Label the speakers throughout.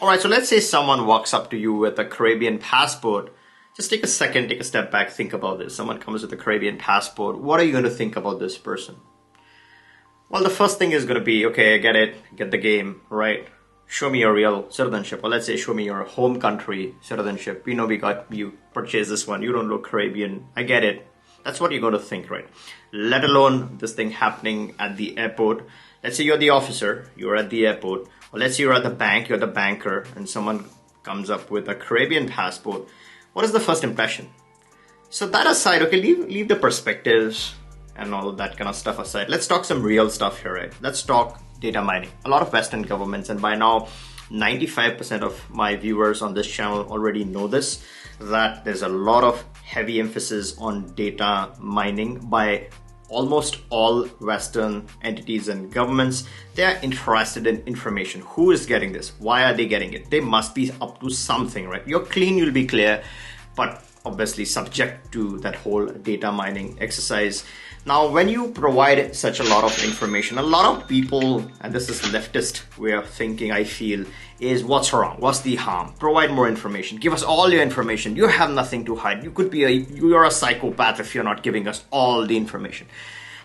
Speaker 1: All right, so let's say someone walks up to you with a Caribbean passport. Just take a second, take a step back, think about this. Someone comes with a Caribbean passport. What are you going to think about this person? Well, the first thing is going to be, okay, I get it, get the game, right? Show me your real citizenship. Or let's say, show me your home country citizenship. We know you purchased this one. You don't look Caribbean. I get it. That's what you're going to think, right? Let alone this thing happening at the airport. Let's say you're the officer, you're at the airport, or let's say you're at the bank, you're the banker, and someone comes up with a Caribbean passport. What is the first impression? So that aside, okay, leave the perspectives and all of that kind of stuff aside. Let's talk some real stuff here, right? Let's talk data mining. A lot of Western governments, and by now, 95% of my viewers on this channel already know this, that there's a lot of heavy emphasis on data mining by almost all Western entities and governments. They're interested in information. Who is getting this? Why are they getting it? They must be up to something, right? You're clean, you'll be clear, but obviously subject to that whole data mining exercise. Now, when you provide such a lot of information, a lot of people, and this is leftist way of thinking, I feel, is what's wrong? What's the harm? Provide more information. Give us all your information. You have nothing to hide. You're a psychopath if you're not giving us all the information.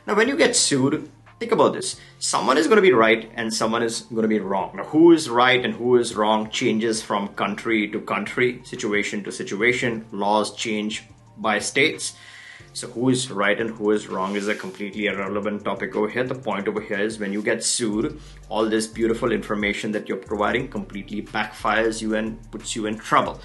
Speaker 1: Now, when you get sued, think about this. Someone is going to be right and someone is going to be wrong. Now, who is right and who is wrong changes from country to country, situation to situation. Laws change by states. So who is right and who is wrong is a completely irrelevant topic over here. The point over here is when you get sued, all this beautiful information that you're providing completely backfires you and puts you in trouble.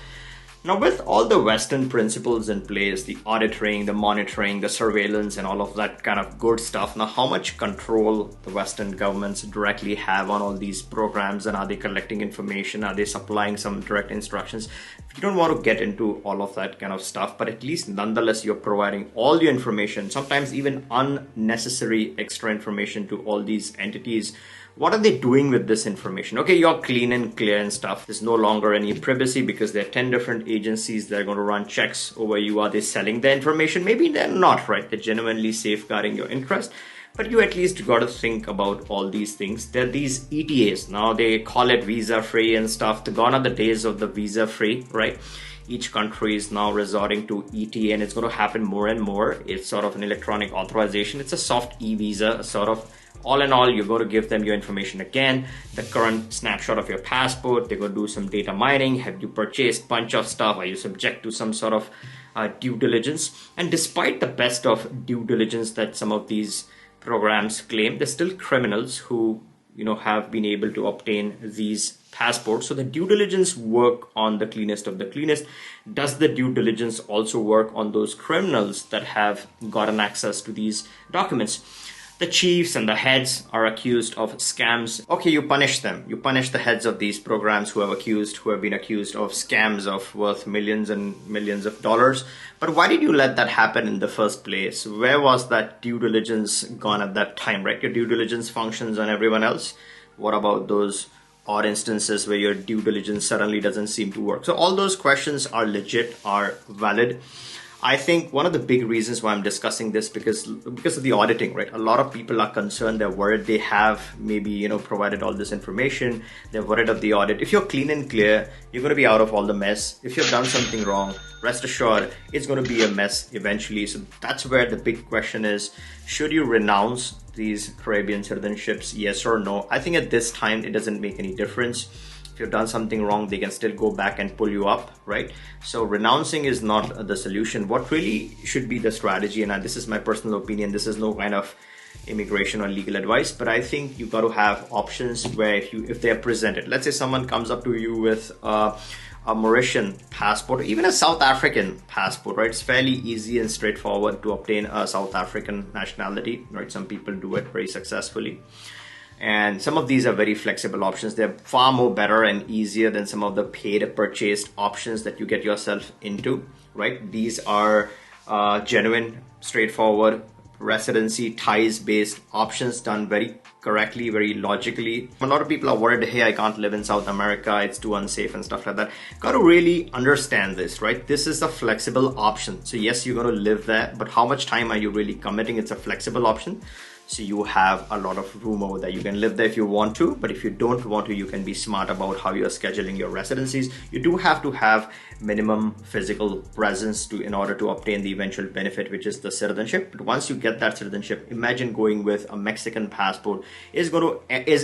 Speaker 1: Now, with all the Western principles in place, the auditing, the monitoring, the surveillance, and all of that kind of good stuff, now how much control the Western governments directly have on all these programs, and are they collecting information? Are they supplying some direct instructions? You don't want to get into all of that kind of stuff, but at least nonetheless, you're providing all the information, sometimes even unnecessary extra information to all these entities. What are they doing with this information? Okay, you're clean and clear and stuff. There's no longer any privacy because there are 10 different agencies that are going to run checks over you. Are they selling the information? Maybe they're not, right? They're genuinely safeguarding your interest. But you at least got to think about all these things. There are these ETAs. Now they call it visa-free and stuff. Gone are the days of the visa-free, right? Each country is now resorting to ETA, and it's going to happen more and more. It's sort of an electronic authorization. It's a soft e-visa, sort of. All in all, you're going to give them your information again, the current snapshot of your passport. They're going to do some data mining. Have you purchased a bunch of stuff? Are you subject to some sort of due diligence? And despite the best of due diligence that some of these programs claim, there's still criminals who, have been able to obtain these passports. So the due diligence work on the cleanest of the cleanest. Does the due diligence also work on those criminals that have gotten access to these documents? The chiefs and the heads are accused of scams. Okay, you punish them. You punish the heads of these programs who have been accused of scams of worth millions and millions of dollars. But why did you let that happen in the first place? Where was that due diligence gone at that time, right? Your due diligence functions on everyone else. What about those odd instances where your due diligence suddenly doesn't seem to work? So all those questions are legit, are valid. I think one of the big reasons why I'm discussing this because of the auditing, right? A lot of people are concerned. They're worried they have maybe, provided all this information. They're worried of the audit. If you're clean and clear, you're going to be out of all the mess. If you've done something wrong, rest assured, it's going to be a mess eventually. So that's where the big question is, should you renounce these Caribbean citizenships? Yes or no? I think at this time, it doesn't make any difference. If you've done something wrong, they can still go back and pull you up, right? So renouncing is not the solution. What really should be the strategy, and this is my personal opinion, this is no kind of immigration or legal advice, but I think you've got to have options where if they are presented, let's say someone comes up to you with a Mauritian passport, or even a South African passport, right? It's fairly easy and straightforward to obtain a South African nationality, right? Some people do it very successfully. And some of these are very flexible options. They're far more better and easier than some of the paid purchased options that you get yourself into, right? These are genuine, straightforward residency ties based options done very correctly, very logically. A lot of people are worried, hey, I can't live in South America, it's too unsafe and stuff like that. Got to really understand this, right? This is a flexible option. So yes, you're going to live there, but how much time are you really committing? It's a flexible option. So you have a lot of room over there. You can live there if you want to, but if you don't want to, you can be smart about how you're scheduling your residencies. You do have to have minimum physical presence in order to obtain the eventual benefit, which is the citizenship. But once you get that citizenship, imagine going with a Mexican passport. Is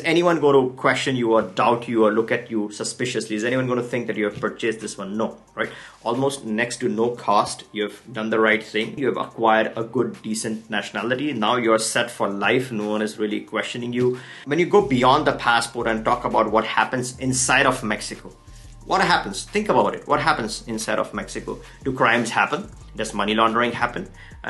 Speaker 1: anyone going to question you or doubt you or look at you suspiciously? Is anyone going to think that you have purchased this one? No, right? Almost next to no cost. You've done the right thing. You have acquired a good, decent nationality. Now you're set for life. No one is really questioning you. When you go beyond the passport and talk about what happens inside of Mexico, what happens? Think about it. What happens inside of Mexico? Do crimes happen? Does money laundering happen?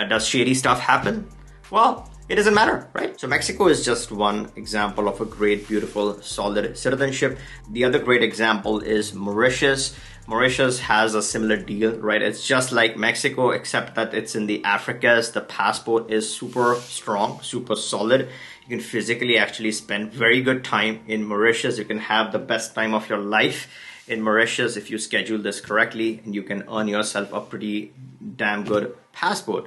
Speaker 1: Does shady stuff happen? Well, it doesn't matter, right? So Mexico is just one example of a great, beautiful, solid citizenship. The other great example is Mauritius. Mauritius has a similar deal, right? It's just like Mexico, except that it's in the Africas. The passport is super strong, super solid. You can physically actually spend very good time in Mauritius. You can have the best time of your life in Mauritius if you schedule this correctly, and you can earn yourself a pretty damn good passport.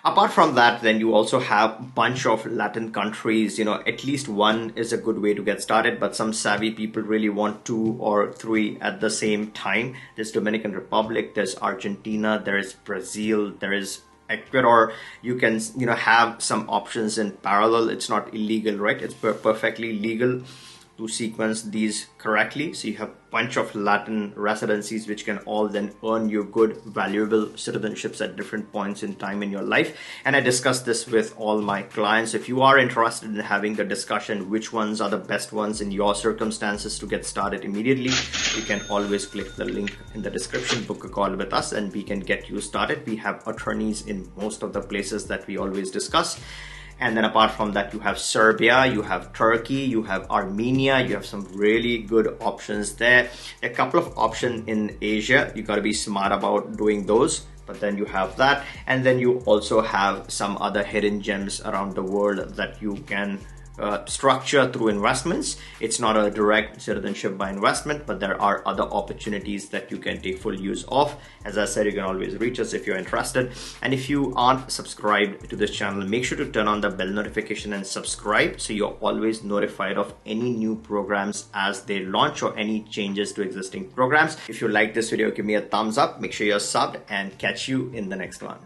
Speaker 1: Apart from that, then you also have a bunch of Latin countries. At least one is a good way to get started, but some savvy people really want 2 or 3 at the same time. There's Dominican Republic, there's Argentina, there is Brazil, there is Ecuador. You can have some options in parallel. It's not illegal, right? It's perfectly legal to sequence these correctly. So you have a bunch of Latin residencies which can all then earn you good, valuable citizenships at different points in time in your life. And I discuss this with all my clients. If you are interested in having a discussion which ones are the best ones in your circumstances to get started immediately, you can always click the link in the description, book a call with us, and we can get you started. We have attorneys in most of the places that we always discuss. And then apart from that, you have Serbia, you have Turkey, you have Armenia, you have some really good options there. A couple of options in Asia. You got to be smart about doing those. But then you have that. And then you also have some other hidden gems around the world that you can structure through investments. It's not a direct citizenship by investment, but there are other opportunities that you can take full use of. As I said, you can always reach us if you're interested. And if you aren't subscribed to this channel, make sure to turn on the bell notification and subscribe so you're always notified of any new programs as they launch or any changes to existing programs. If you like this video, give me a thumbs up, make sure you're subbed, and catch you in the next one.